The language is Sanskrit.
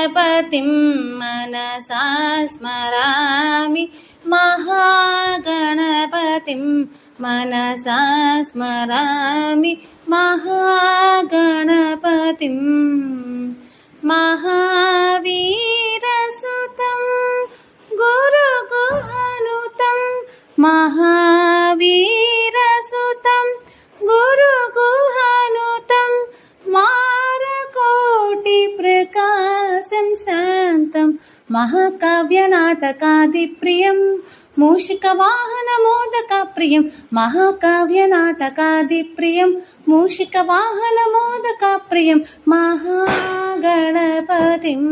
महागणपतिं मनसा स्मरामि महागणपतिं मनसा स्मरामि महागणपतिं महावीरसुतं गुरुगुहानुतं महावीरसुतं गुरुगुहानुतं मारकोटिप्रकाशं शान्तं महाकाव्यनाटकादिप्रियं मूषिकवाहनमोदकप्रियं महाकाव्यनाटकादिप्रियं मूषिकवाहनमोदकप्रियं महागणपतिं